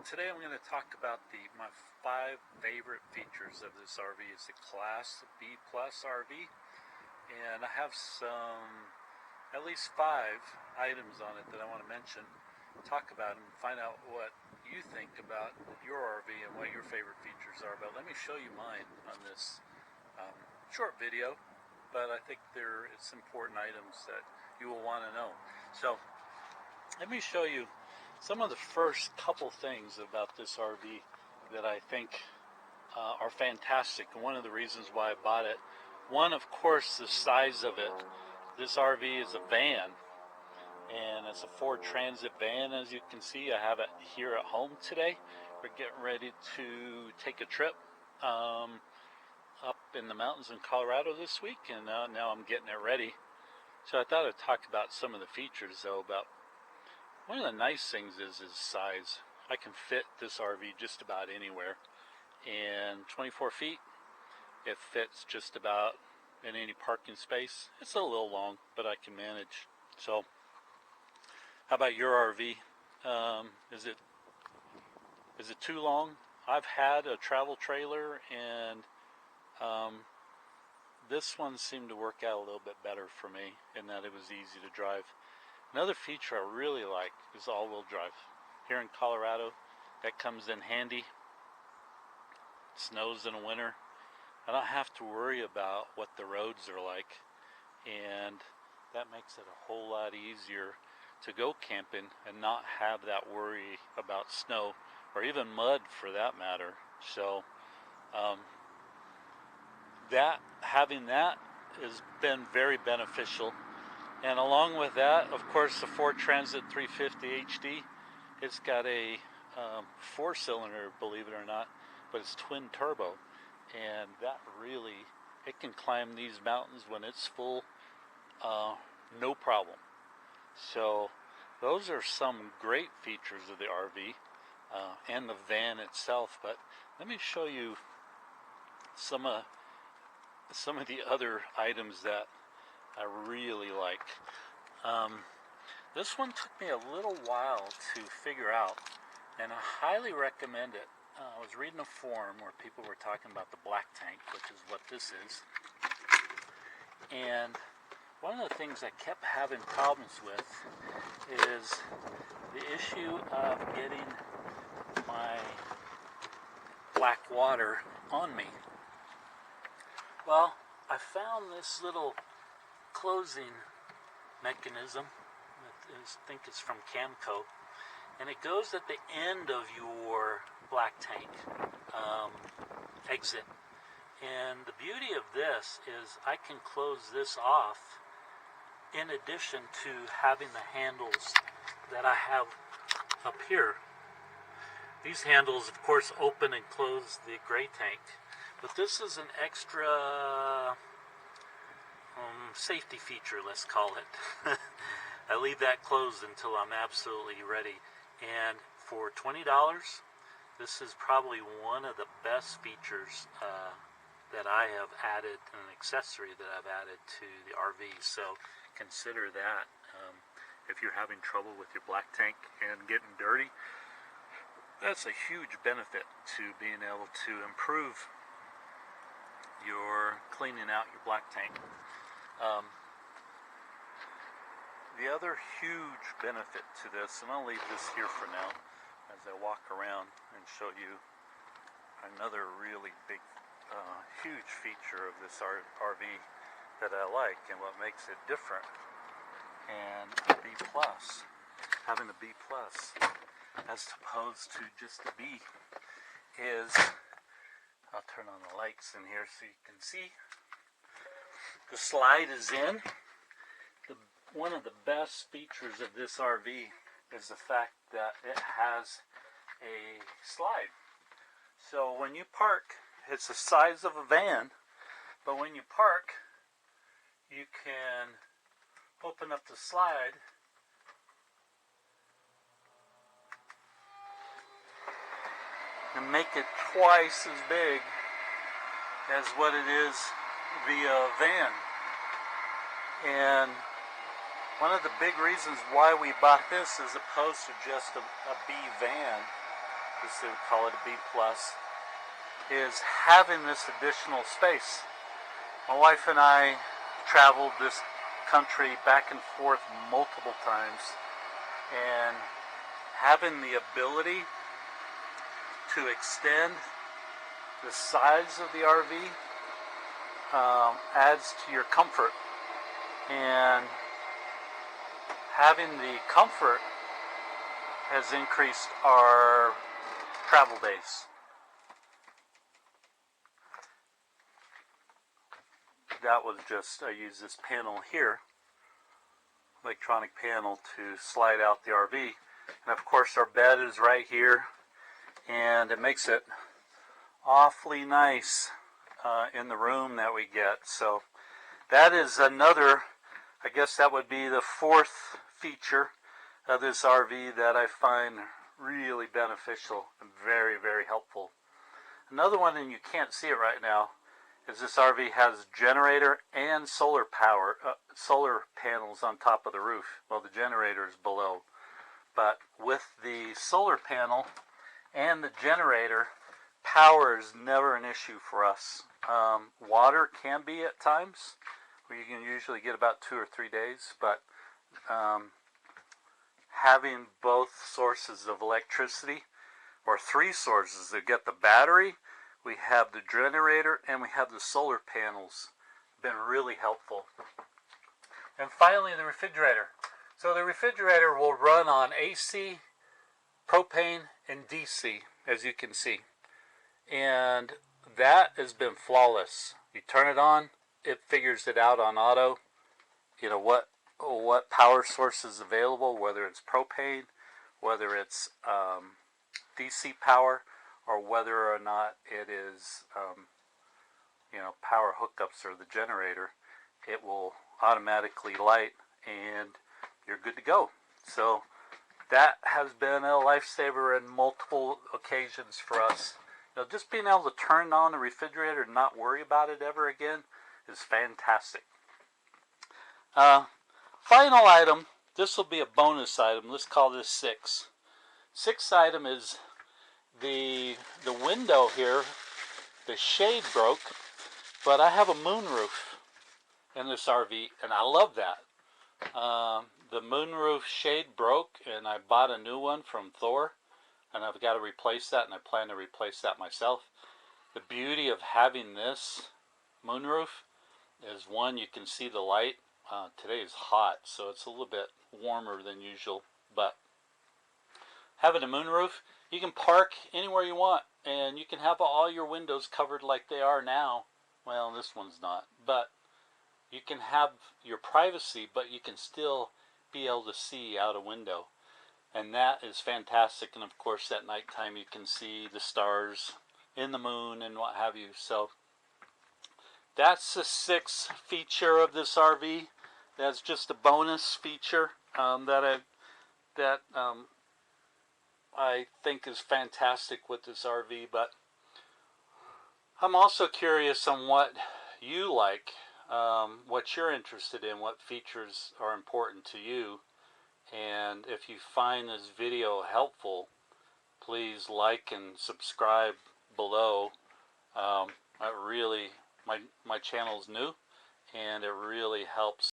Today I'm going to talk about my 5 favorite features of this RV. It's a Class B Plus RV, and I have at least 5 items on it that I want to mention, talk about them, find out what you think about your RV and what your favorite features are. But let me show you mine on this short video, but I think it's important items that you will want to know. So let me show you some of the first couple things about this RV that I think are fantastic. And one of the reasons why I bought it, one, of course, the size of it. This RV is a van, and it's a Ford Transit van. As you can see, I have it here at home today. We're getting ready to take a trip up in the mountains in Colorado this week, and now I'm getting it ready. So I thought I'd talk about some of the features, though. About one of the nice things is size. I can fit this RV just about anywhere. And 24 feet, it fits just about in any parking space. It's a little long, but I can manage. So, how about your RV? Is it too long? I've had a travel trailer, and this one seemed to work out a little bit better for me in that it was easy to drive. Another feature I really like is all-wheel drive. Here in Colorado, that comes in handy. It snows in the winter. I don't have to worry about what the roads are like, and that makes it a whole lot easier to go camping and not have that worry about snow or even mud for that matter. So having that has been very beneficial. And along with that, of course, the Ford Transit 350 HD. It's got a 4-cylinder, believe it or not, but it's twin turbo, and that really, it can climb these mountains when it's full, no problem. So those are some great features of the RV and the van itself. But let me show you some of the other items that I really like. This one took me a little while to figure out, and I highly recommend it. I was reading a forum where people were talking about the black tank, which is what this is. And one of the things I kept having problems with is the issue of getting my black water on me. Well, I found this little closing mechanism. I think it's from Camco, and it goes at the end of your black tank exit. And the beauty of this is I can close this off in addition to having the handles that I have up here. These handles, of course, open and close the gray tank, but this is an extra safety feature, let's call it. I leave that closed until I'm absolutely ready. And for $20, this is probably one of the best features that I have added, an accessory that I've added to the RV. So consider that. If you're having trouble with your black tank and getting dirty, that's a huge benefit to being able to improve your cleaning out your black tank. The other huge benefit to this, and I'll leave this here for now as I walk around and show you another really big, huge feature of this RV that I like and what makes it different. And a B plus, having a B plus as opposed to just a B, is, I'll turn on the lights in here so you can see. The slide is in. One of the best features of this RV is the fact that it has a slide. So when you park, it's the size of a van, but when you park, you can open up the slide and make it twice as big as what it is via van. And one of the big reasons why we bought this as opposed to just a B van this we call it a B plus, is having this additional space. My wife and I traveled this country back and forth multiple times, and having the ability to extend the size of the RV adds to your comfort, and having the comfort has increased our travel days. That was just, I use this panel here, electronic panel, to slide out the RV. And of course our bed is right here, and it makes it awfully nice in the room that we get. So that is another, I guess that would be the fourth feature of this RV that I find really beneficial and very, very helpful. Another one, and you can't see it right now, is this RV has generator and solar power, solar panels on top of the roof. Well, the generator is below, but with the solar panel and the generator, power is never an issue for us. Water can be at times, where you can usually get about 2 or 3 days, but having both sources of electricity, or 3 sources, to get the battery, we have the generator, and we have the solar panels, been really helpful. And finally, the refrigerator. So the refrigerator will run on AC, propane, and DC, as you can see. And that has been flawless. You turn it on, it figures it out on auto. You know what power source is available, whether it's propane, whether it's DC power, or whether or not it is power hookups or the generator. It will automatically light, and you're good to go. So that has been a lifesaver in multiple occasions for us. Just being able to turn on the refrigerator and not worry about it ever again is fantastic. Final item, this will be a bonus item. Let's call this 6. 6th item is the window here. The shade broke, but I have a moonroof in this RV, and I love that. The moonroof shade broke, and I bought a new one from Thor, and I've got to replace that, and I plan to replace that myself. The beauty of having this moonroof is, one, you can see the light. Today is hot, so it's a little bit warmer than usual, but having a moonroof, you can park anywhere you want, and you can have all your windows covered like they are now. Well, this one's not, but you can have your privacy, but you can still be able to see out a window, and that is fantastic. And of course, at nighttime you can see the stars in the moon and what have you. So that's the 6th feature of this RV. That's just a bonus feature that I think is fantastic with this RV. But I'm also curious on what you like, what you're interested in, what features are important to you. And if you find this video helpful, please like and subscribe below. My channel is new, and it really helps